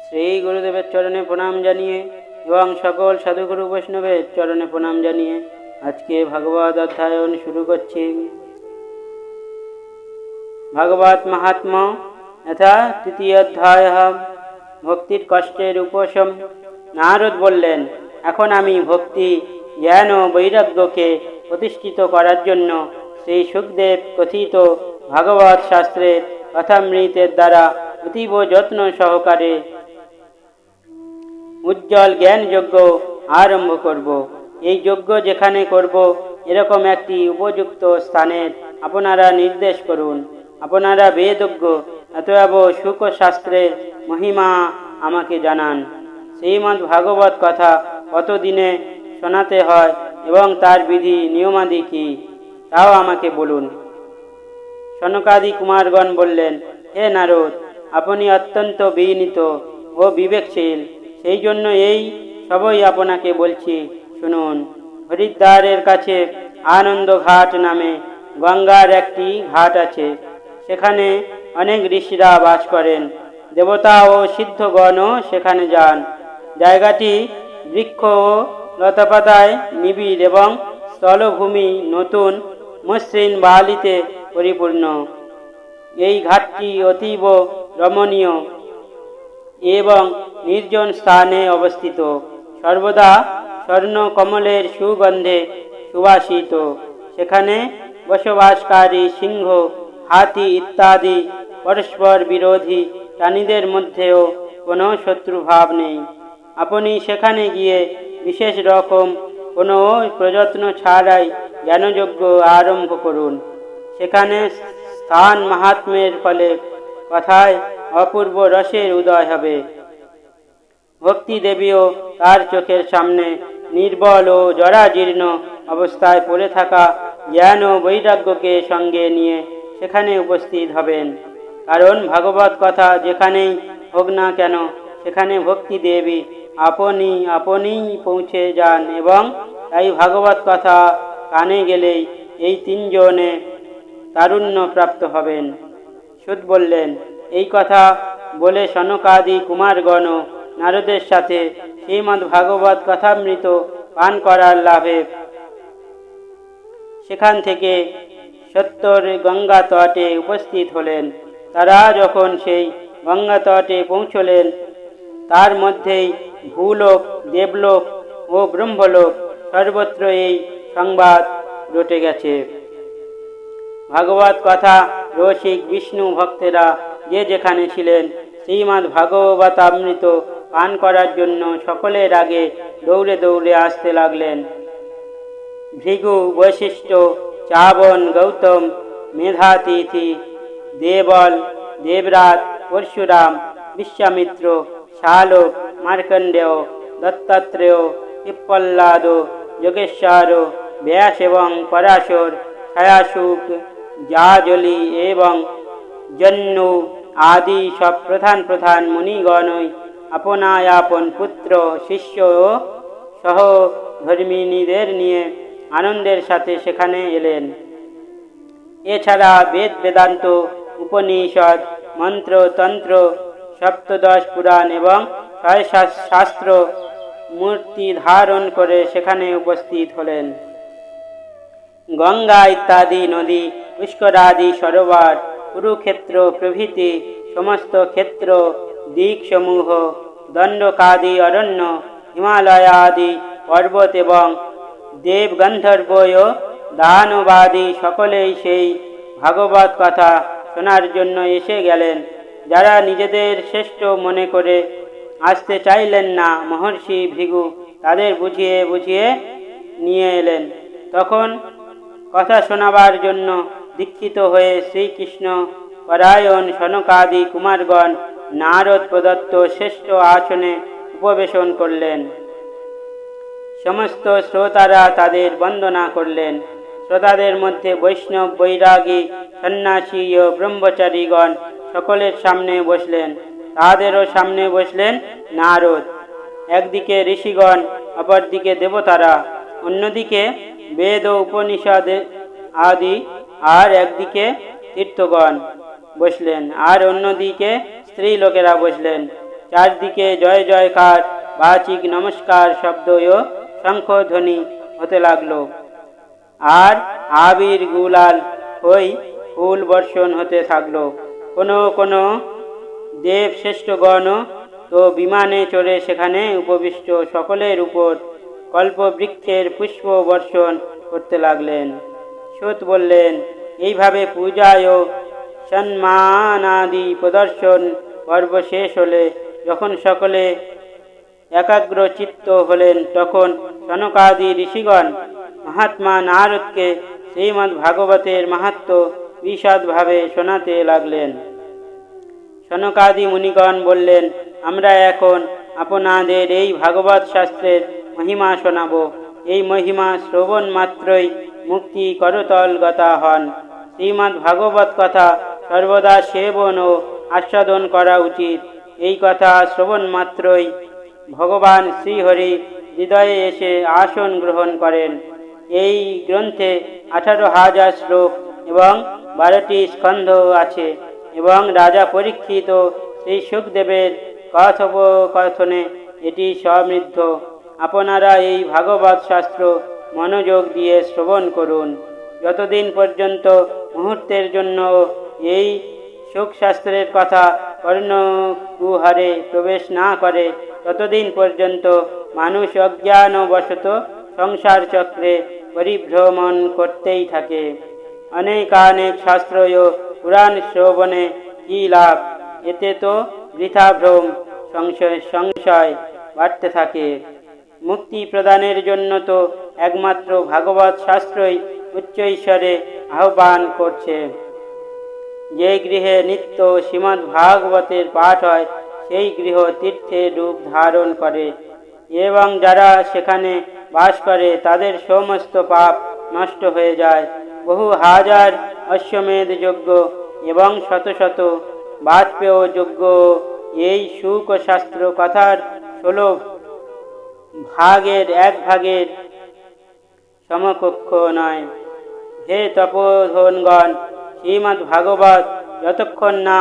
শ্রী গুরুদেবের চরণে প্রণাম জানিয়ে এবং সকল সাধুগুরু বৈষ্ণবের চরণে প্রণাম জানিয়ে আজকে ভাগবত অধ্যয়ন শুরু করছি। ভাগবত মাহাত্ম্য যথা তৃতীয় অধ্যায় ভক্তির কষ্টের উপশম। নারদ বললেন, এখন আমি ভক্তি, জ্ঞান ও বৈরাগ্যকে প্রতিষ্ঠিত করার জন্য শ্রী সুখদেব কথিত ভাগবত শাস্ত্রের কথামৃতের দ্বারা অতীব যত্ন সহকারে উজ্জ্বল জ্ঞান যজ্ঞ আরম্ভ করব। এই যজ্ঞ যেখানে করব, এরকম একটি উপযুক্ত স্থানের আপনারা নির্দেশ করুন। আপনারা বেদজ্ঞ, অতএব শুক শাস্ত্রের মহিমা আমাকে জানান। শ্রীমদ্ ভাগবত কথা কতদিনে শোনাতে হয় এবং তার বিধি নিয়মাদি কি, তাও আমাকে বলুন। সনকাদি কুমারগণ বললেন, হে নারদ, আপনি অত্যন্ত বিনীত ও বিবেকশীল, সেই জন্য এই সবই আপনাকে বলছি, শুনুন। হরিদ্বারের কাছে আনন্দ ঘাট নামে গঙ্গার একটি ঘাট আছে। সেখানে অনেক ঋষিরা বাস করেন। দেবতা ও সিদ্ধগণও সেখানে যান। জায়গাটি বৃক্ষ ও লতাপাতায় নিবিড় এবং স্থলভূমি নতুন মসৃণ বালিতে পরিপূর্ণ। এই ঘাটটি অতীব রমণীয় এবং নির্জন স্থানে অবস্থিত, সর্বদা স্বর্ণ কমলের সুগন্ধে সুবাসিত। সেখানে বসবাসকারী সিংহ, হাতি ইত্যাদি পরস্পর বিরোধী প্রাণীদের মধ্যেও কোনো শত্রুভাব নেই। আপনি সেখানে গিয়ে বিশেষ রকম কোনো প্রযত্ন ছাড়াই জ্ঞানযজ্ঞ আরম্ভ করুন। সেখানে স্থান মাহাত্ম্যের ফলে কথায় অপূর্ব রসের উদয় হবে। ভক্তি দেবীও তার চোখের সামনে নির্বল ও জরাজীর্ণ অবস্থায় পড়ে থাকা জ্ঞান ও বৈরাগ্যকে সঙ্গে নিয়ে সেখানে উপস্থিত হবেন। কারণ ভাগবত কথা যেখানেই হোক না কেন, সেখানে ভক্তি দেবী আপনি পৌঁছে যান এবং তাই ভাগবত কথা কানে গেলেই এই তিনজনে তারুণ্য প্রাপ্ত হবেন। সুত বললেন, এই কথা বলে সনকাদি কুমারগণ নারদের সাথে শ্রীমদ্ ভাগবত কথামৃত পান করার লাভে সেখান থেকে সত্তর গঙ্গা তটে উপস্থিত হলেন। তারা যখন সেই গঙ্গা তটে পৌঁছলেন, তার মধ্যেই ভূলোক, দেবলোক ও ব্রহ্মলোক সর্বত্র এই সংবাদ রটে গেছে। ভাগবত কথা রসিক বিষ্ণু ভক্তেরা যে যেখানে ছিলেন, শ্রীমদ্ ভাগবতামৃত পান করার জন্য সকলের আগে দৌড়ে দৌড়ে আসতে লাগলেন। ভৃগু, বৈশিষ্ট্য, চাবন, গৌতম, মেধাতিথি, দেবল, দেবরাজ, পরশুরাম, বিশ্বামিত্র, শালোক, মার্কণ্ডেয়, দত্তাত্রেয়, পিপ্পল্লাদ, যোগেশ্বর, ব্যাস এবং পরাশর, ছায়াশুক, জাজলি এবং জন্নু আদি সব প্রধান প্রধান মুনিগণই আপনায় আপন পুত্র, শিষ্য ও সহধর্মিণীদের নিয়ে আনন্দের সাথে সেখানে এলেন। এছাড়া বেদ, বেদান্ত, উপনিষদ, মন্ত্র, তন্ত্র, সপ্তদশ পুরাণ এবং ৬০ শাস্ত্র মূর্তি ধারণ করে সেখানে উপস্থিত হলেন। গঙ্গা ইত্যাদি নদী, পুষ্করাদি সরোবর, কুরুক্ষেত্র প্রভৃতি সমস্ত ক্ষেত্র, দিকসমূহ, দণ্ডকাদি অরণ্য, হিমালয় আদি পর্বত এবং দেব, গন্ধর্ব ও দানবাদি সকলেই সেই ভাগবত কথা শোনার জন্য এসে গেলেন। যারা নিজেদের শ্রেষ্ঠ মনে করে আসতে চাইলেন না, মহর্ষি ভৃগু তাদের বুঝিয়ে বুঝিয়ে নিয়ে এলেন। তখন কথা শোনাবার জন্য দীক্ষিত হয়ে শ্রীকৃষ্ণ পরায়ণ সনকাদি কুমারগণ নারদ প্রদত্ত শ্রেষ্ঠ আসনে উপবেশন করলেন। সমস্ত শ্রোতারা তাদের বন্দনা করলেন। শ্রোতাদের মধ্যে বৈষ্ণব, বৈরাগী, সন্ন্যাসী ও ব্রহ্মচারীগণ সকলের সামনে বসলেন। তাদেরও সামনে বসলেন নারদ। একদিকে ঋষিগণ, অপরদিকে দেবতারা, অন্যদিকে বেদ ও উপনিষদ আদি, আর একদিকে তীর্থগণ বসলেন, আর অন্যদিকে স্ত্রী লোকেরা বসলেন। চারদিকে জয় জয়কার, বাচিক নমস্কার শব্দ ও শঙ্খধ্বনি হতে লাগলো। আর আবির গুলাল ওই ফুল বর্ষণ হতে থাকলো। কোনো দেব শ্রেষ্ঠগণ তো বিমানে চড়ে সেখানে উপবিষ্ট সকলের উপর কল্পবৃক্ষের পুষ্প বর্ষণ করতে লাগলেন। সূত বললেন, এইভাবে পূজায় ও সম্মানাদি প্রদর্শন পর্ব শেষ হলে যখন সকলে একাগ্র চিত্ত হলেন, তখন সনকাদি ঋষিগণ মহাত্মা নারদকে শ্রীমদ্ ভাগবতের মাহাত্ম্য বিশদভাবে শোনাতে লাগলেন। সনকাদি মুনিগণ বললেন, আমরা এখন আপনাদের এই ভাগবত শাস্ত্রের মহিমা শোনাব। এই মহিমা শ্রবণ মাত্রই মুক্তি করতল গতা হন। শ্রীমদ্ ভাগবত কথা সর্বদা সেবন ও আস্বাদন করা উচিত। এই কথা শ্রবণ মাত্রই ভগবান শ্রীহরি হৃদয়ে এসে আসন গ্রহণ করেন। এই গ্রন্থে 18,000 শ্লোক এবং 12টি স্কন্ধ আছে এবং রাজা পরীক্ষিত শ্রী সুখদেবের কথোপকথনে এটি সমৃদ্ধ। আপনারা এই ভাগবত শাস্ত্র মনোযোগ দিয়ে শ্রবণ করুন। যতদিন পর্যন্ত মুহূর্তের জন্য এই সুখশাস্ত্রের কথা কর্ণকুহরে প্রবেশ না করে, ততদিন পর্যন্ত মানুষ অজ্ঞানবশত সংসার চক্রে পরিভ্রমণ করতেই থাকে। অনেক শাস্ত্র ও পুরাণ শ্রবণে কি লাভ? এতে তো বৃথা ভ্রম সংশয় বাড়তে থাকে। মুক্তি প্রদানের জন্য তো একমাত্র ভাগবত শাস্ত্রই উচ্চ ঈশ্বরে আহ্বান করছে। যে গৃহে নিত্য শ্রীমদ্ ভাগবতের পাঠ হয়, সেই গৃহ তীর্থে রূপ ধারণ করে এবং যারা সেখানে বাস করে তাদের সমস্ত পাপ নষ্ট হয়ে যায়। বহু হাজার অশ্বমেধ যজ্ঞ এবং শত বাজপেয় যজ্ঞ এই সুখ শাস্ত্র কথার 16 ভাগের 1 ভাগের সমকক্ষ নয়। হে তপোধনগণ, শ্রীমদ্ ভাগবত যতক্ষণ না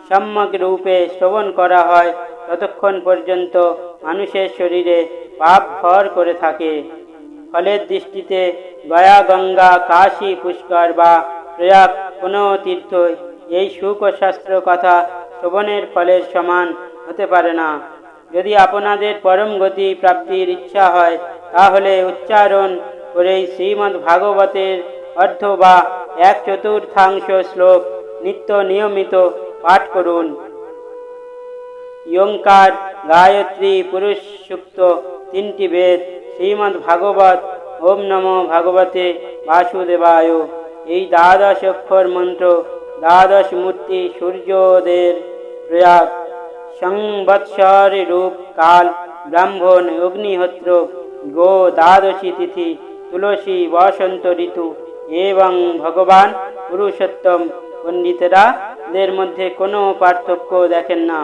সম্যক রূপে শ্রবণ করা হয়, ততক্ষণ পর্যন্ত মানুষের শরীরে পাপ ভর করে থাকে। ফলের দৃষ্টিতে গয়া, গঙ্গা, কাশী, পুষ্কর বা প্রয়াগ কোনো তীর্থ এই সুখ শাস্ত্র কথা শ্রবণের ফলের সমান হতে পারে না। যদি আপনাদের পরম গতি প্রাপ্তির ইচ্ছা হয়, তাহলে উচ্চারণ করেই শ্রীমদ্ ভাগবতের অর্ধ বা 1/4 শ্লোক নিত্য নিয়মিত পাঠ করুন। ওঙ্কার, গায়ত্রী, পুরুষ সূক্ত 3টি বেদ, শ্রীমদ্ ভাগবত, ওম নমো ভগবতে বাসুদেবায়, এই 12 অক্ষর মন্ত্র 12 মূর্তি সূর্যোদয়ের প্রয়াগ, সংবৎসর রূপ কাল, ব্রাহ্মণ, অগ্নিহোত্র, গো, 12 তিথি, তুলসী, বসন্ত ঋতু এবং ভগবান পুরুষোত্তম। পণ্ডিতেরা এদের মধ্যে কোনো পার্থক্য দেখেন না।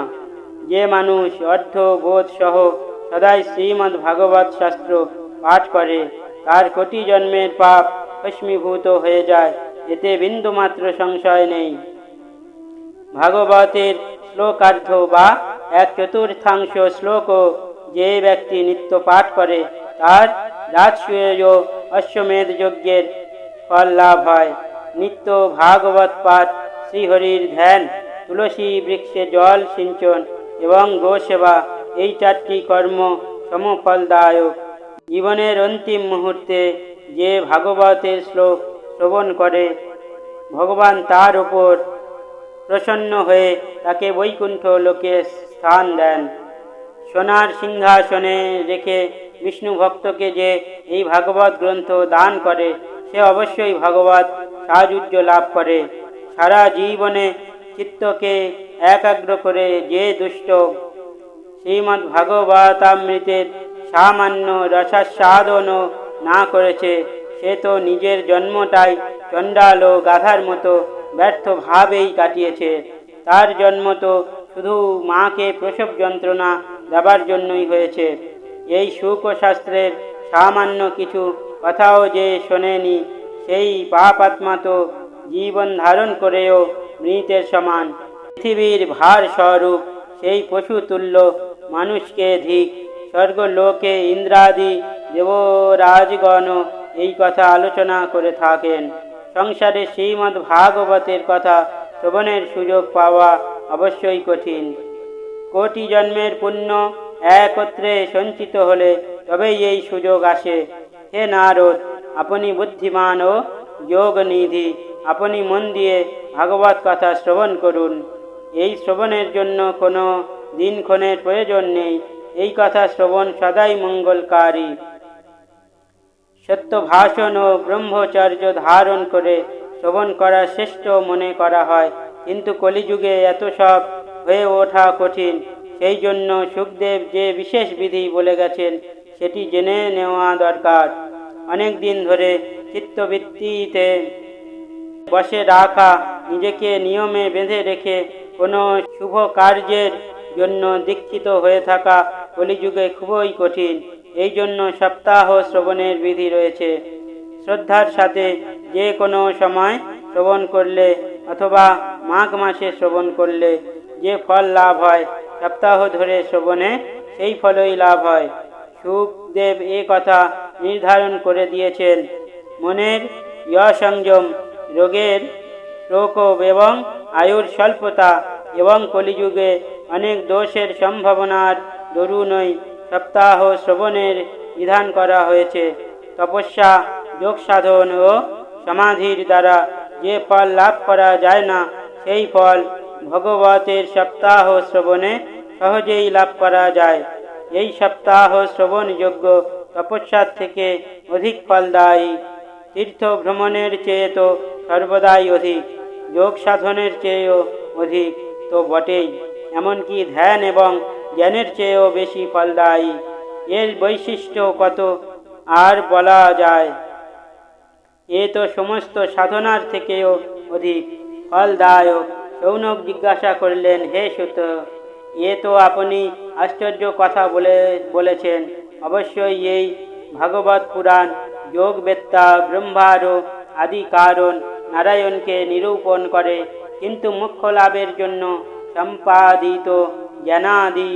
যে মানুষ অর্ধবোধ সহ সদাই শ্রীমদ্ ভাগবত শাস্ত্র পাঠ করে, তার কোটি জন্মের পাপ ভস্মীভূত হয়ে যায়, এতে বিন্দুমাত্র সংশয় নেই। ভাগবতের শ্লোকার্ধ বা 1/4 শ্লোকও যে ব্যক্তি নিত্য পাঠ করে, তার রাজসূয় অশ্বমেধ যজ্ঞের ফল লাভ হয়। নিত্য ভাগবত পাঠ, শ্রীহরির ধ্যান, তুলসী বৃক্ষে জল সিঞ্চন এবং গোসেবা, এই 4টি কর্ম সমফলদায়ক। জীবনের অন্তিম মুহূর্তে যে ভাগবতের শ্লোক শ্রবণ করে, ভগবান তার উপর প্রসন্ন হয়ে তাকে বৈকুণ্ঠ লোকে স্থান দেন। সোনার সিংহাসনে রেখে বিষ্ণু ভক্তকে যে এই ভাগবত গ্রন্থ দান করে, সে অবশ্যই ভগবত সাযুজ্য লাভ করে। সারা জীবনে চিত্তকে একাগ্র করে যে দুষ্ট শ্রীমদ্ ভাগবতামৃতের সামান্য রসাস্বাদনও না করেছে, সে তো নিজের জন্মটাই চণ্ডাল ও গাধার মতো ব্যর্থভাবেই কাটিয়েছে। তার জন্ম তো শুধু মাকে প্রসব যন্ত্রণা দেবার জন্যই হয়েছে। এই সুখ শাস্ত্রের সামান্য কিছু কথাও যে শোনেনি, সেই পাপাত্মা তো জীবন ধারণ করেও মৃতের সমান। পৃথিবীর ভার স্বরূপ সেই পশু তুল্য মানুষকে ধিক। স্বর্গলোকে ইন্দ্রাদি দেবরাজগণ এই কথা আলোচনা করে থাকেন। সংসারে শ্রীমদ্ ভাগবতের কথা শ্রবণের সুযোগ পাওয়া অবশ্যই কঠিন। কোটি জন্মের পুণ্য একত্রে সঞ্চিত হলে তবেই এই সুযোগ আসে। হে নারদ, আপনি বুদ্ধিমান ও যোগনিধি, আপনি মন দিয়ে ভাগবত কথা শ্রবণ করুন। এই শ্রবণের জন্য কোনো দিনক্ষণের প্রয়োজন নেই। এই কথা শ্রবণ সদাই মঙ্গলকারী। সত্য ভাষণ ও ব্রহ্মচর্য ধারণ করে শ্রবণ করা শ্রেষ্ঠ মনে করা হয়, কিন্তু কলিযুগে এত সব হয়ে ওঠা কঠিন। সেই জন্য সুখদেব যে বিশেষ বিধি বলে গেছেন সেটি জেনে নেওয়া দরকার। অনেক দিন ধরে চিত্তবৃত্তিতে বসে রাখা, নিজেকে নিয়মে বেঁধে রেখে কোনো শুভ কার্যের জন্য দীক্ষিত হয়ে থাকা কলিযুগে খুবই কঠিন। এই জন্য সপ্তাহ শ্রবণের বিধি রয়েছে। শ্রদ্ধার সাথে যে কোনো সময় শ্রবণ করলে অথবা মাঘ মাসে শ্রবণ করলে যে ফল লাভ হয়, সপ্তাহ ধরে শ্রবণে সেই ফলই লাভ হয়। সুখদেব এ কথা নির্ধারণ করে দিয়েছেন। মনের সংযম, রোগের প্রকোপ এবং আয়ুর স্বল্পতা এবং কলিযুগে অনেক দোষের সম্ভাবনার দরুনই সপ্তাহ শ্রবণের বিধান করা হয়েছে। তপস্যা, যোগ সাধন ও সমাধির দ্বারা যে ফল লাভ করা যায় না, সেই ফল ভগবতের সপ্তাহ শ্রবণে সহজেই লাভ করা যায়। এই সপ্তাহ শ্রবণ যোগ্য তপস্যার থেকে অধিক ফলদায়ী। তীর্থ ভ্রমণের চেয়ে তো সর্বদাই অধিক, যোগ সাধনের চেয়েও অধিক তো বটেই। এমনকি ধ্যান এবং জ্ঞানের চেয়েও বেশি ফলদায়ী। এর বৈশিষ্ট্য কত আর বলা যায়। এ তো সমস্ত সাধনার থেকেও অধিক ফলদায়ক। শৌনক জিজ্ঞাসা করলেন, হে সুত, এ তো আপনি আশ্চর্য কথা বলেছেন। অবশ্যই এই ভাগবত পুরাণ যোগবেত্তা ব্রহ্মারও আদি কারণ নারায়ণকে নিরূপণ করে, কিন্তু মুখ্য লাভের জন্য সম্পাদিত জ্ঞানাদি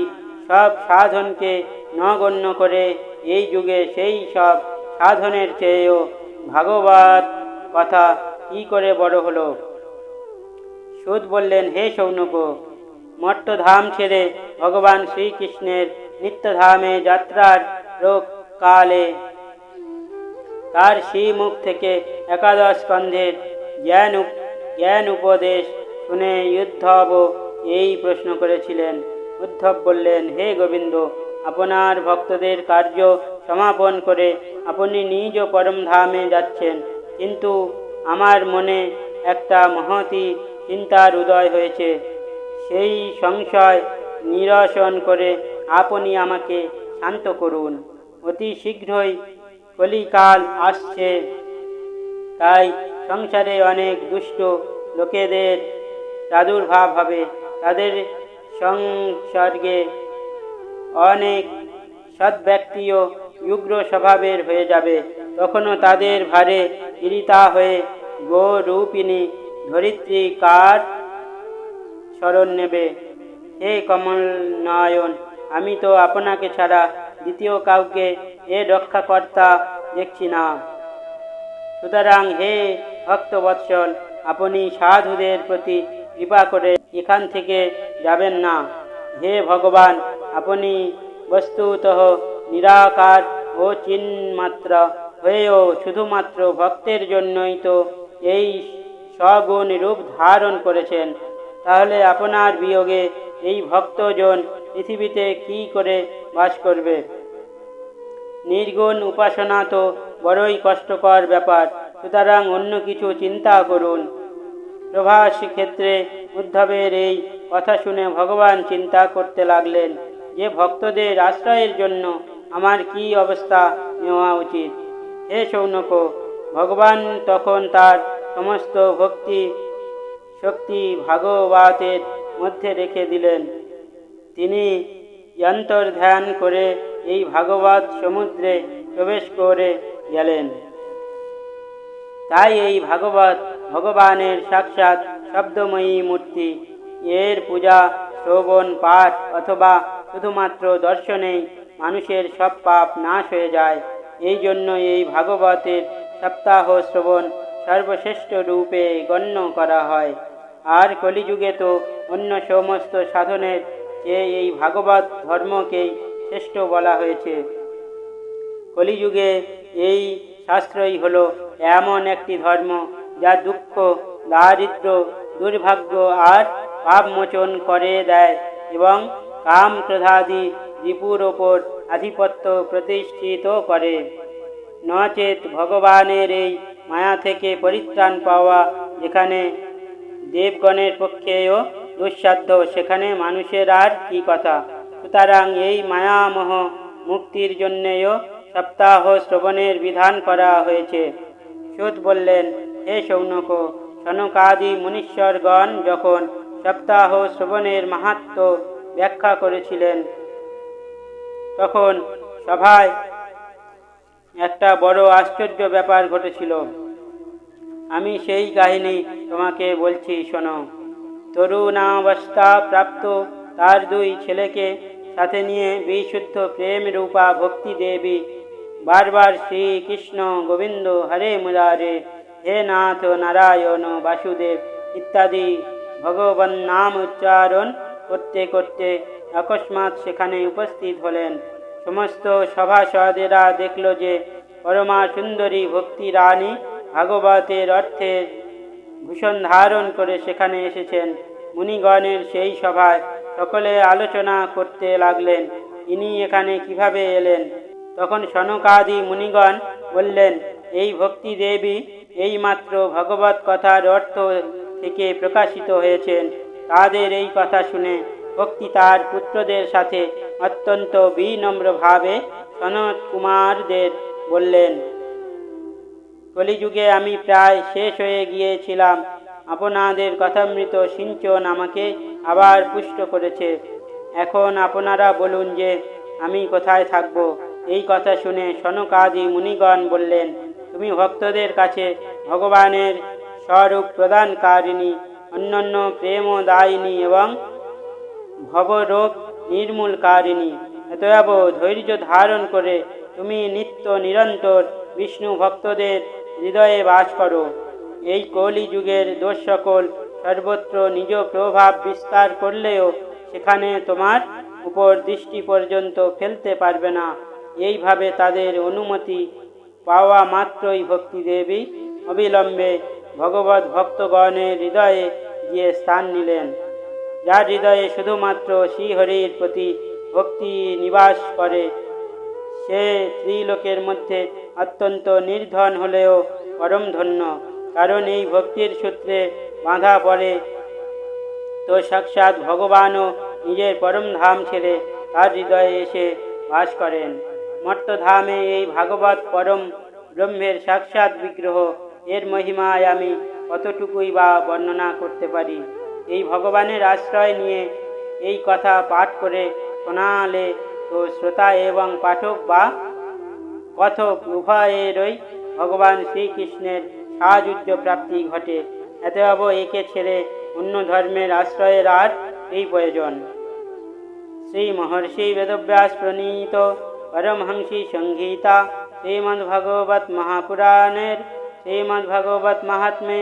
সব সাধনকে নগণ্য করে এই যুগে সেই সব সাধনের চেয়েও ভাগবত কথা কি করে বড় হলো? সুত বললেন, হে শৌনক, মর্তধাম ছেড়ে ভগবান শ্রীকৃষ্ণের নিত্যধামে যাত্রার কালে তার শ্রীমুখ থেকে একাদশ স্কন্ধের জ্ঞান উপদেশ শুনে উদ্ধব এই প্রশ্ন করেছিলেন। উদ্ধব বললেন, হে গোবিন্দ, আপনার ভক্তদের কার্য সমাপন করে আপনি নিজ পরম ধামে যাচ্ছেন, কিন্তু আমার মনে একটা মহতী চিন্তার উদয় হয়েছে। সেই সংশয় নিরসন করে আপনি আমাকে শান্ত করুন। অতি শীঘ্রই কলিকাল আসছে, তাই সংসারে অনেক দুষ্ট লোকেদের প্রাদুর্ভাব হবে। তাদের সংসর্গে অনেক সৎ ব্যক্তিও উগ্র স্বভাবের হয়ে যাবে। তখনও তাদের ভারে পীড়িতা হয়ে গোরূপিণী ধরিত্রী কার শরণ নেবে? হে কমল নয়ন, আমি তো আপনাকে ছাড়া দ্বিতীয় কাউকে এ রক্ষাকর্তা দেখছি না। সুতরাং হে ভক্তবৎসল, আপনি সাধুদের প্রতি কৃপা করে এখান থেকে যাবেন না। হে ভগবান, আপনি বস্তুতঃ নিরাকার ও চিন্মাত্র হয়েও শুধুমাত্র ভক্তের জন্যই তো এই সগুণ রূপ ধারণ করেছেন। তাহলে আপনার বিয়োগে এই ভক্তজন পৃথিবীতে কি করে বাস করবে? নির্গুণ উপাসনা তো বড়ই কষ্টকর ব্যাপার। সুতরাং অন্য কিছু চিন্তা করুন। প্রভাস ক্ষেত্রে উদ্ধবের এই কথা শুনে ভগবান চিন্তা করতে লাগলেন যে ভক্তদের আশ্রয়ের জন্য আমার কি অবস্থা নেওয়া উচিত। হে শৌনক, ভগবান তখন তার সমস্ত ভক্তি শক্তি ভাগবতের মধ্যে রেখে দিলেন। তিনি যন্তর ধ্যান করে এই ভাগবত সমুদ্রে প্রবেশ করে গেলেন। তাই এই ভাগবত ভগবানের সাক্ষাৎ শব্দময়ী মূর্তি। এর পূজা শ্রবণ, পাঠ অথবা শুধুমাত্র দর্শনেই মানুষের সব পাপ নাশ হয়ে যায়। এই জন্য এই ভাগবতের সপ্তাহ শ্রবণ সর্বশ্রেষ্ঠ রূপে গণ্য করা হয়। আর কলিযুগে তো অন্য সমস্ত সাধনের চেয়ে এই ভাগবত ধর্মকেই শ্রেষ্ঠ বলা হয়েছে। কলিযুগে এই শাস্ত্রই হলো এমন একটি ধর্ম যা দুঃখ, দারিদ্র্য, দুর্ভাগ্য আর পাপ মোচন করে দেয় এবং কাম ক্রোধাদি রিপুর ওপর আধিপত্য প্রতিষ্ঠিত করে। নচেত ভগবানের এই মায়া থেকে পরিত্রাণ পাওয়া যেখানে দেবগণের পক্ষেও দুঃসাধ্য, সেখানে মানুষের আর কি কথা। সুতরাং এই মায়ামোহ মুক্তির জন্যেও সপ্তাহ শ্রবণের বিধান করা হয়েছে। সুত বললেন, হে শৌনক, সনকাদি মুনীশ্বরগণ যখন সপ্তাহ শ্রবণের মাহাত্ম্য ব্যাখ্যা করেছিলেন, তখন সভায় একটা বড় আশ্চর্য ব্যাপার ঘটেছিল। আমি সেই কাহিনী তোমাকে বলছি, শোনো। তরুণাবস্থা প্রাপ্ত তার দুই ছেলেকে সাথে নিয়ে বিশুদ্ধ প্রেম রূপা ভক্তি দেবী বারবার শ্রীকৃষ্ণ গোবিন্দ হরে মুরারে, হে নাথ নারায়ণ বাসুদেব ইত্যাদি ভগবান নাম উচ্চারণ করতে করতে অকস্মাৎ সেখানে উপস্থিত হলেন। সমস্ত সভাসদেরা দেখল যে পরমা সুন্দরী ভক্তি রানী ভাগবতের অর্থের ভূষণ ধারণ করে সেখানে এসেছেন। মুনিগণের সেই সভায় সকলে আলোচনা করতে লাগলেন, ইনি এখানে কিভাবে এলেন? তখন সনকাদি মুনিগণ বললেন, এই ভক্তি দেবী এইমাত্র ভগবত কথার অর্থ থেকে প্রকাশিত হয়েছেন। তাদের এই কথা শুনে ভক্তি তার পুত্রদের সাথে অত্যন্ত বিনম্রভাবে সনত কুমারদের বললেন, কলিযুগে আমি প্রায় শেষ হয়ে গিয়েছিলাম। আপনাদের কথামৃত সিঞ্চন আমাকে আবার পুষ্ট করেছে। এখন আপনারা বলুন যে আমি কোথায় থাকব? এই কথা শুনে সনকাদি মুনিগণ বললেন, তুমি ভক্তদের কাছে ভগবানের স্বরূপ প্রদানকারিণী, অন্যান্য প্রেমদায়িনী এবং ভবরোগ নির্মূলকারিণী। অতএব ধৈর্য ধারণ করে তুমি নিত্য নিরন্তর বিষ্ণু ভক্তদের হৃদয়ে বাস করো। এই কলি যুগের দোষ সকল সর্বত্র নিজ প্রভাব বিস্তার করলেও সেখানে তোমার উপর দৃষ্টি পর্যন্ত ফেলতে পারবে না। এইভাবে তাদের অনুমতি পাওয়া মাত্রই ভক্তি দেবী অবিলম্বে ভগবত ভক্তগণের হৃদয়ে গিয়ে স্থান নিলেন। যার হৃদয়ে শুধুমাত্র শ্রীহরির প্রতি ভক্তি নিবাস করে, সে ত্রিলোকের মধ্যে অত্যন্ত নির্ধন হলেও পরম ধন্য। কারণ এই ভক্তির সূত্রে বাঁধা পড়ে তো সাক্ষাৎ ভগবানও নিজের পরম ধাম ছেড়ে তার হৃদয়ে এসে বাস করেন। মর্তধামে এই ভাগবত পরম ব্রহ্মের সাক্ষাৎ বিগ্রহ, এর মহিমায় আমি কতটুকুই বা বর্ণনা করতে পারি। এই ভগবানের আশ্রয় নিয়ে এই কথা পাঠ করে শোনালে তো শ্রোতা এবং পাঠক বা কথক উভয়েরই ভগবান শ্রীকৃষ্ণের সাহায্য প্রাপ্তি ঘটে। অতএব একে ছেড়ে অন্য ধর্মের আশ্রয়ের আর এই প্রয়োজন। শ্রী মহর্ষি বেদব্যাস প্রণীত পরমহংসী সংহিতা শ্রীমদ্ভাগবত মহাপুরাণের শ্রীমদ্ভাগবত মাহাত্ম্যে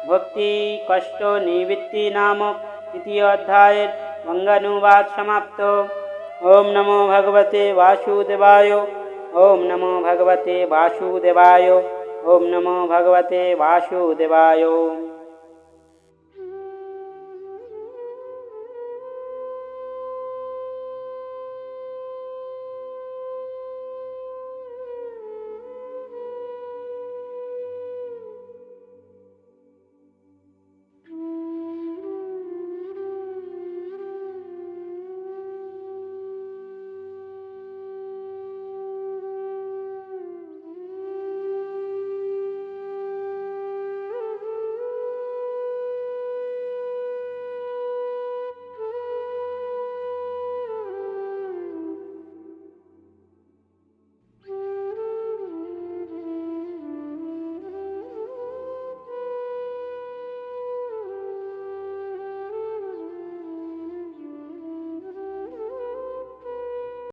ভক্তি কষ্ট নিবৃত্তি নামক তৃতীয় অধ্যায়ের বঙ্গানুবাদ সমাপ্ত। ওম নমো ভগবতে বাসুদেবায়। ওম নমো ভগবতে বাসুদেবায়। ওম নমো ভগবতে বাসুদেবায়।